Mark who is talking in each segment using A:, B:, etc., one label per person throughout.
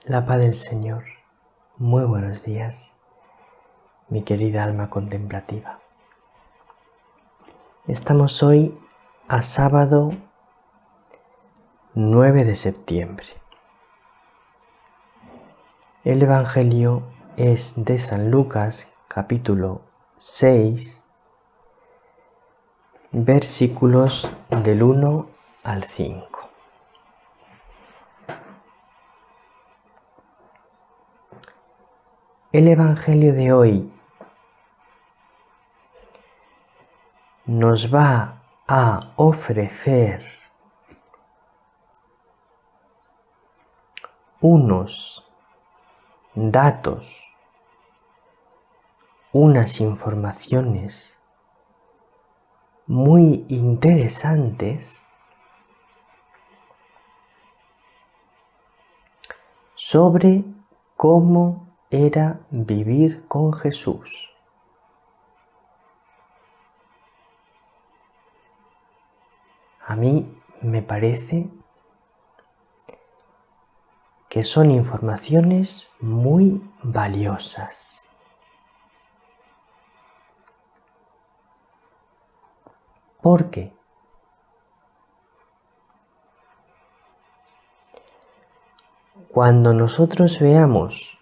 A: La paz del Señor. Muy buenos días, mi querida alma contemplativa. Estamos hoy a sábado 9 de septiembre. El Evangelio es de San Lucas, capítulo 6, versículos del 1 al 5. El Evangelio de hoy nos va a ofrecer unos datos, unas informaciones muy interesantes sobre cómo era vivir con Jesús. A mí me parece que son informaciones muy valiosas. ¿Por qué? Cuando nosotros veamos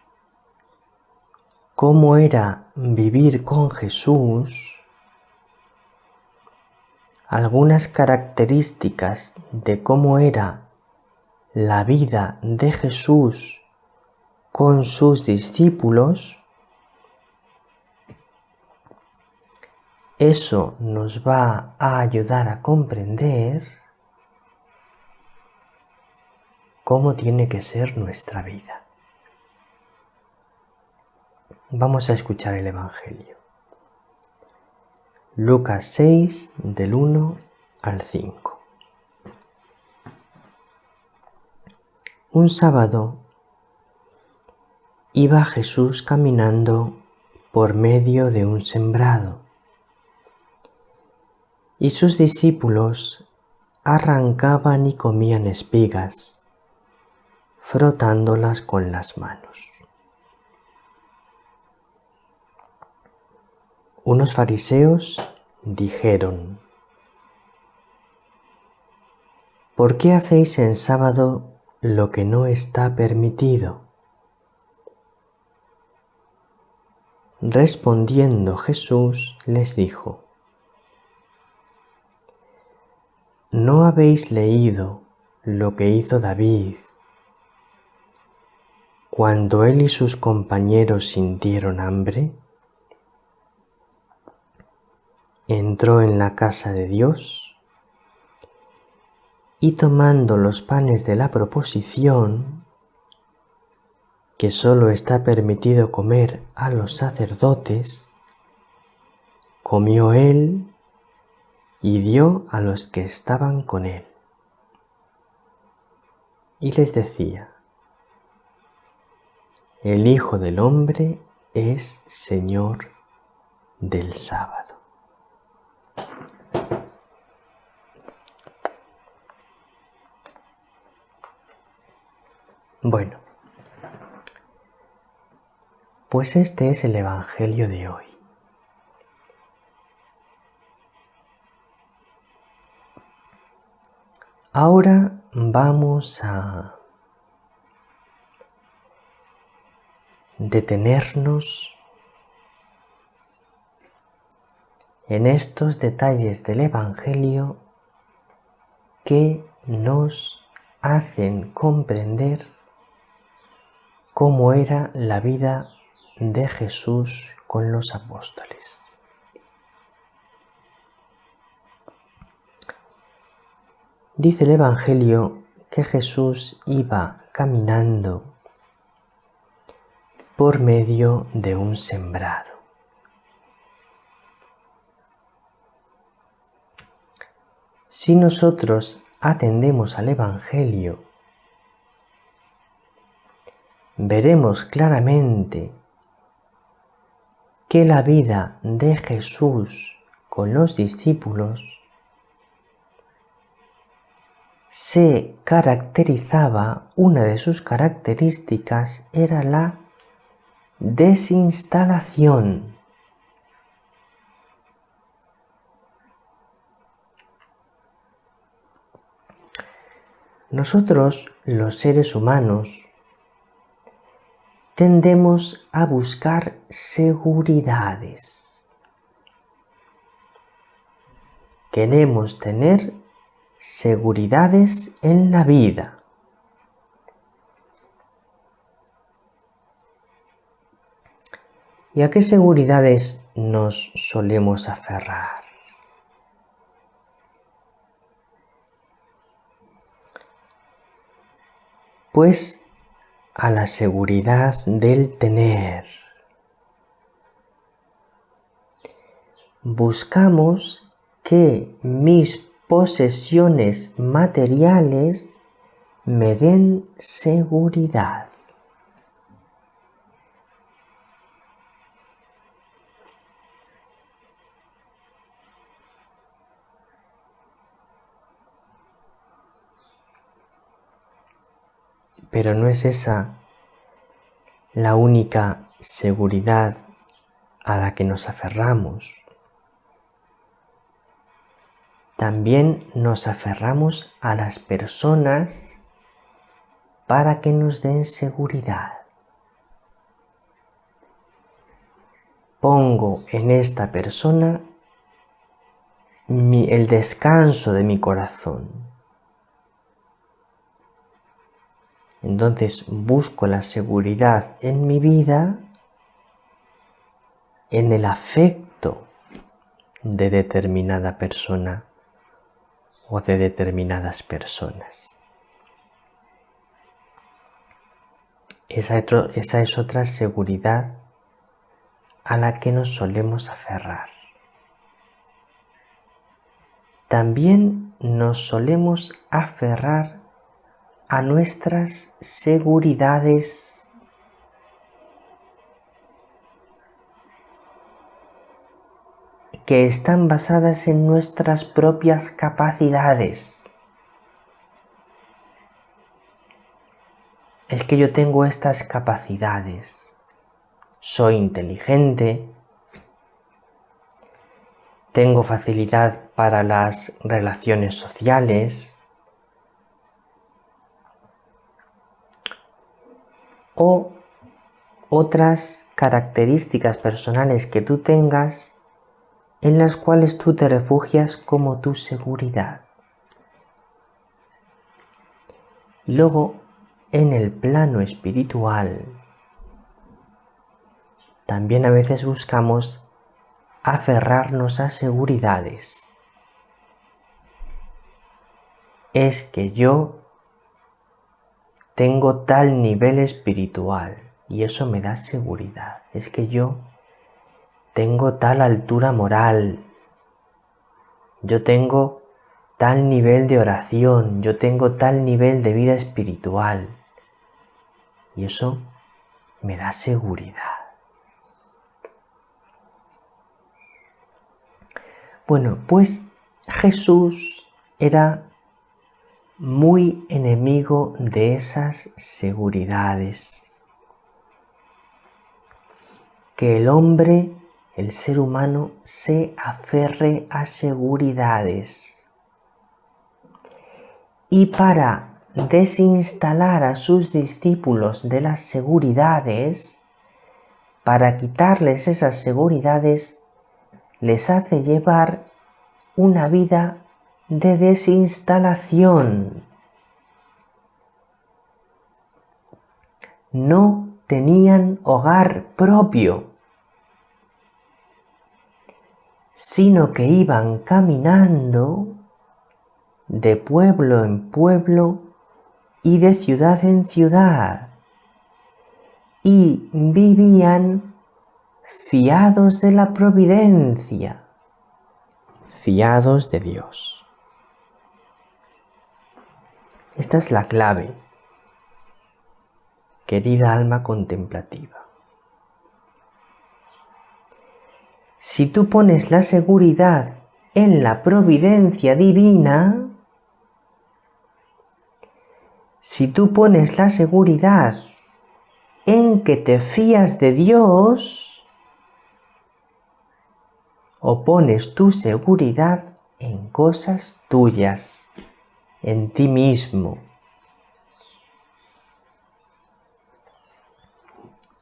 A: cómo era vivir con Jesús, algunas características de cómo era la vida de Jesús con sus discípulos, eso nos va a ayudar a comprender cómo tiene que ser nuestra vida. Vamos a escuchar el Evangelio. Lucas 6, del 1 al 5. Un sábado iba Jesús caminando por medio de un sembrado, y sus discípulos arrancaban y comían espigas, frotándolas con las manos. Unos fariseos dijeron: ¿por qué hacéis en sábado lo que no está permitido? Respondiendo Jesús les dijo: ¿no habéis leído lo que hizo David cuando él y sus compañeros sintieron hambre? Entró en la casa de Dios y tomando los panes de la proposición, que solo está permitido comer a los sacerdotes, comió él y dio a los que estaban con él. Y les decía: el Hijo del Hombre es Señor del sábado. Bueno, pues este es el Evangelio de hoy. Ahora vamos a detenernos en estos detalles del Evangelio que nos hacen comprender cómo era la vida de Jesús con los apóstoles. Dice el Evangelio que Jesús iba caminando por medio de un sembrado. Si nosotros atendemos al Evangelio, veremos claramente que la vida de Jesús con los discípulos una de sus características era la desinstalación. Nosotros, los seres humanos, tendemos a buscar seguridades. Queremos tener seguridades en la vida. ¿Y a qué seguridades nos solemos aferrar? Pues a la seguridad del tener. Buscamos que mis posesiones materiales me den seguridad. Pero no es esa la única seguridad a la que nos aferramos. También nos aferramos a las personas para que nos den seguridad. Pongo en esta persona el descanso de mi corazón. Entonces busco la seguridad en mi vida, en el afecto de determinada persona o de determinadas personas. Esa es otra seguridad a la que nos solemos aferrar. También nos solemos aferrar a nuestras seguridades que están basadas en nuestras propias capacidades. Es que yo tengo estas capacidades. Soy inteligente, tengo facilidad para las relaciones sociales, o otras características personales que tú tengas en las cuales tú te refugias como tu seguridad. Y luego, en el plano espiritual, también a veces buscamos aferrarnos a seguridades. Es que yo tengo tal nivel espiritual y eso me da seguridad. Es que yo tengo tal altura moral, yo tengo tal nivel de oración, yo tengo tal nivel de vida espiritual y eso me da seguridad. Bueno, pues Jesús era muy enemigo de esas seguridades. Que el hombre, el ser humano, se aferre a seguridades. Y para desinstalar a sus discípulos de las seguridades, para quitarles esas seguridades, les hace llevar una vida de desinstalación. No tenían hogar propio, sino que iban caminando de pueblo en pueblo y de ciudad en ciudad, y vivían fiados de la providencia, fiados de Dios. Esta es la clave, querida alma contemplativa. Si tú pones la seguridad en la providencia divina, Si tú pones la seguridad en que te fías de Dios, o pones tu seguridad en cosas tuyas, en ti mismo.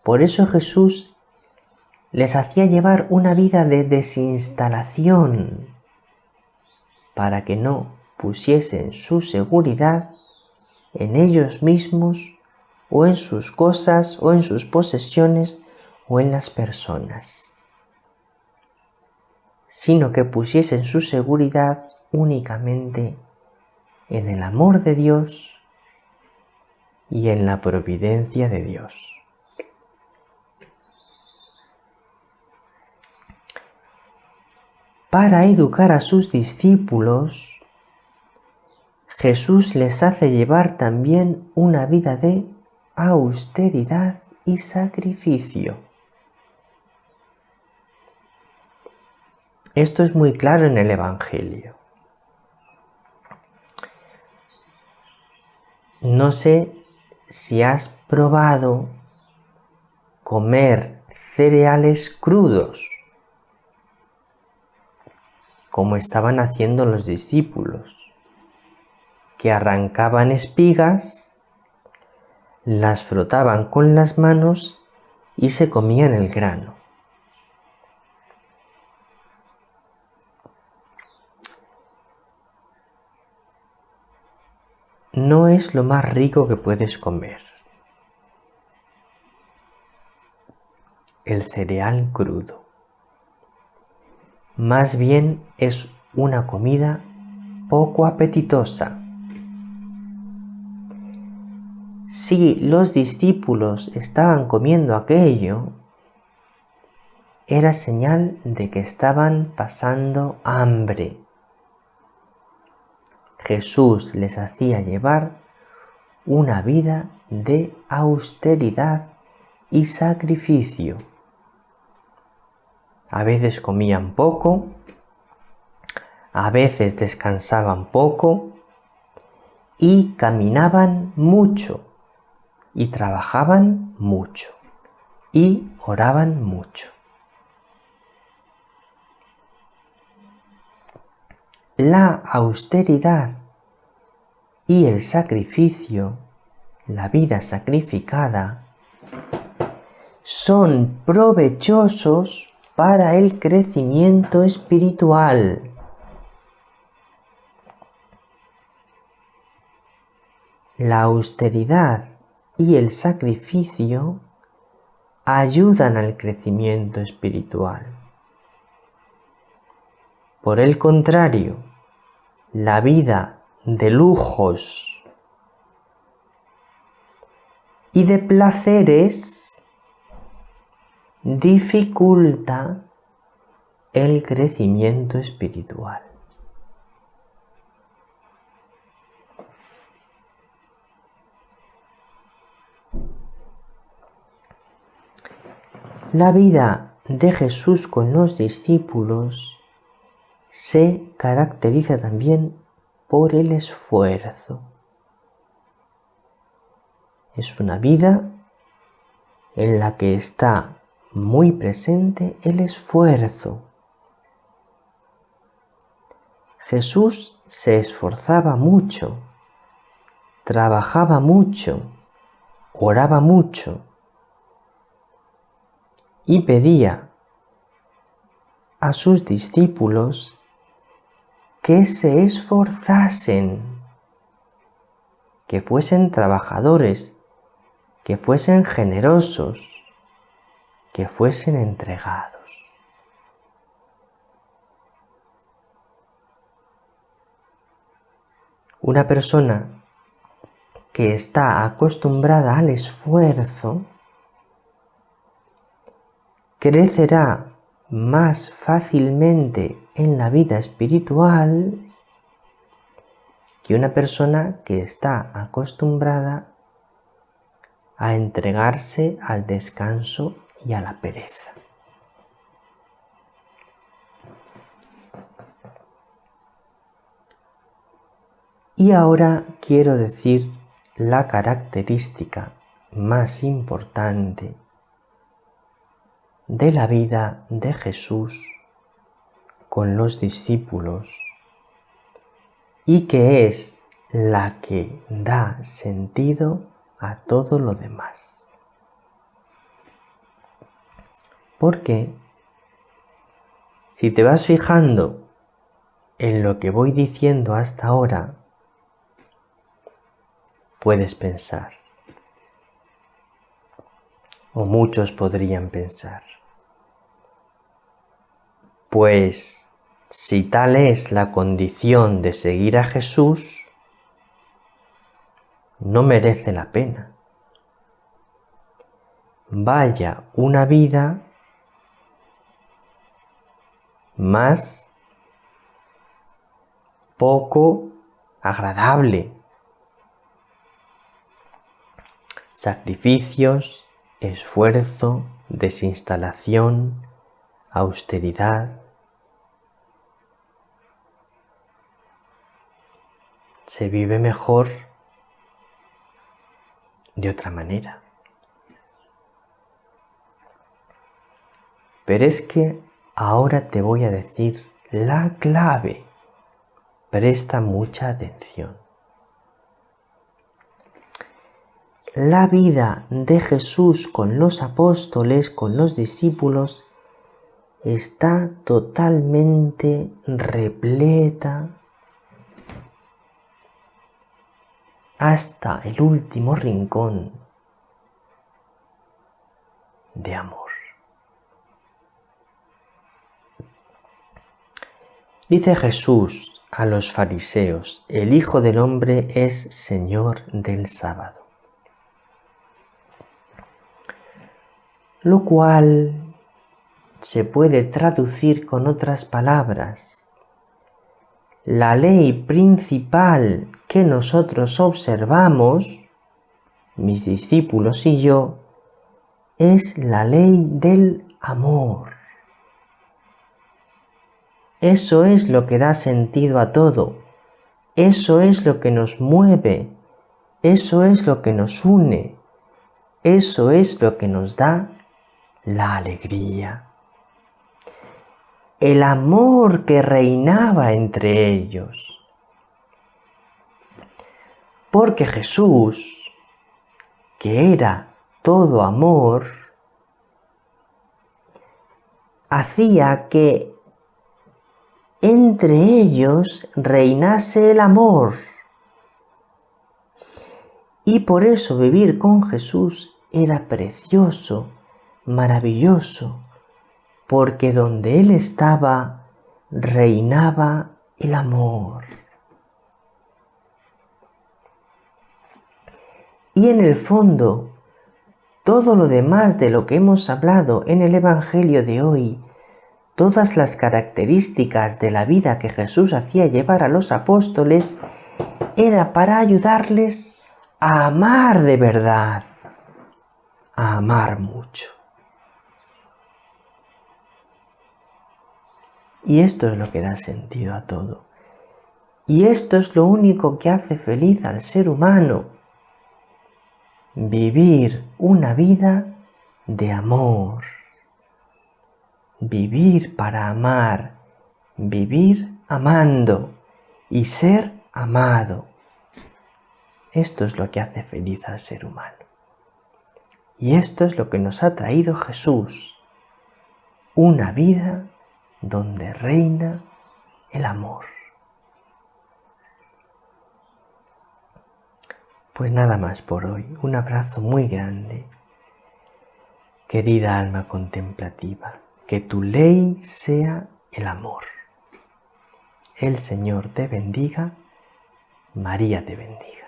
A: Por eso Jesús les hacía llevar una vida de desinstalación, para que no pusiesen su seguridad en ellos mismos, o en sus cosas, o en sus posesiones, o en las personas, sino que pusiesen su seguridad únicamente en el amor de Dios y en la providencia de Dios. Para educar a sus discípulos, Jesús les hace llevar también una vida de austeridad y sacrificio. Esto es muy claro en el Evangelio. No sé si has probado comer cereales crudos, como estaban haciendo los discípulos, que arrancaban espigas, las frotaban con las manos y se comían el grano. No es lo más rico que puedes comer, el cereal crudo. Más bien es una comida poco apetitosa. Si los discípulos estaban comiendo aquello, era señal de que estaban pasando hambre. Jesús les hacía llevar una vida de austeridad y sacrificio. A veces comían poco, a veces descansaban poco y caminaban mucho y trabajaban mucho y oraban mucho. La austeridad y el sacrificio, la vida sacrificada, son provechosos para el crecimiento espiritual. La austeridad y el sacrificio ayudan al crecimiento espiritual. Por el contrario, la vida de lujos y de placeres dificulta el crecimiento espiritual. La vida de Jesús con los discípulos se caracteriza también por el esfuerzo. Es una vida en la que está muy presente el esfuerzo. Jesús se esforzaba mucho, trabajaba mucho, oraba mucho y pedía a sus discípulos que se esforzasen, que fuesen trabajadores, que fuesen generosos, que fuesen entregados. Una persona que está acostumbrada al esfuerzo crecerá más fácilmente en la vida espiritual que una persona que está acostumbrada a entregarse al descanso y a la pereza. Y ahora quiero decir la característica más importante de la vida de Jesús con los discípulos y que es la que da sentido a todo lo demás. Porque si te vas fijando en lo que voy diciendo hasta ahora, puedes pensar, o muchos podrían pensar, pues si tal es la condición de seguir a Jesús, no merece la pena. Vaya una vida más poco agradable. Sacrificios, esfuerzo, desinstalación, austeridad. Se vive mejor de otra manera. Pero es que ahora te voy a decir la clave. Presta mucha atención. La vida de Jesús con los apóstoles, con los discípulos, está totalmente repleta hasta el último rincón de amor. Dice Jesús a los fariseos: el Hijo del Hombre es Señor del sábado. Lo cual se puede traducir con otras palabras. La ley principal que nosotros observamos, mis discípulos y yo, es la ley del amor. Eso es lo que da sentido a todo. Eso es lo que nos mueve. Eso es lo que nos une. Eso es lo que nos da la alegría. El amor que reinaba entre ellos. Porque Jesús, que era todo amor, hacía que entre ellos reinase el amor. Y por eso vivir con Jesús era precioso, maravilloso, porque donde Él estaba reinaba el amor. Y en el fondo, todo lo demás de lo que hemos hablado en el Evangelio de hoy, todas las características de la vida que Jesús hacía llevar a los apóstoles, era para ayudarles a amar de verdad, a amar mucho. Y esto es lo que da sentido a todo. Y esto es lo único que hace feliz al ser humano. Vivir una vida de amor. Vivir para amar. Vivir amando. Y ser amado. Esto es lo que hace feliz al ser humano. Y esto es lo que nos ha traído Jesús. Una vida donde reina el amor. Pues nada más por hoy. Un abrazo muy grande. Querida alma contemplativa, que tu ley sea el amor. El Señor te bendiga. María te bendiga.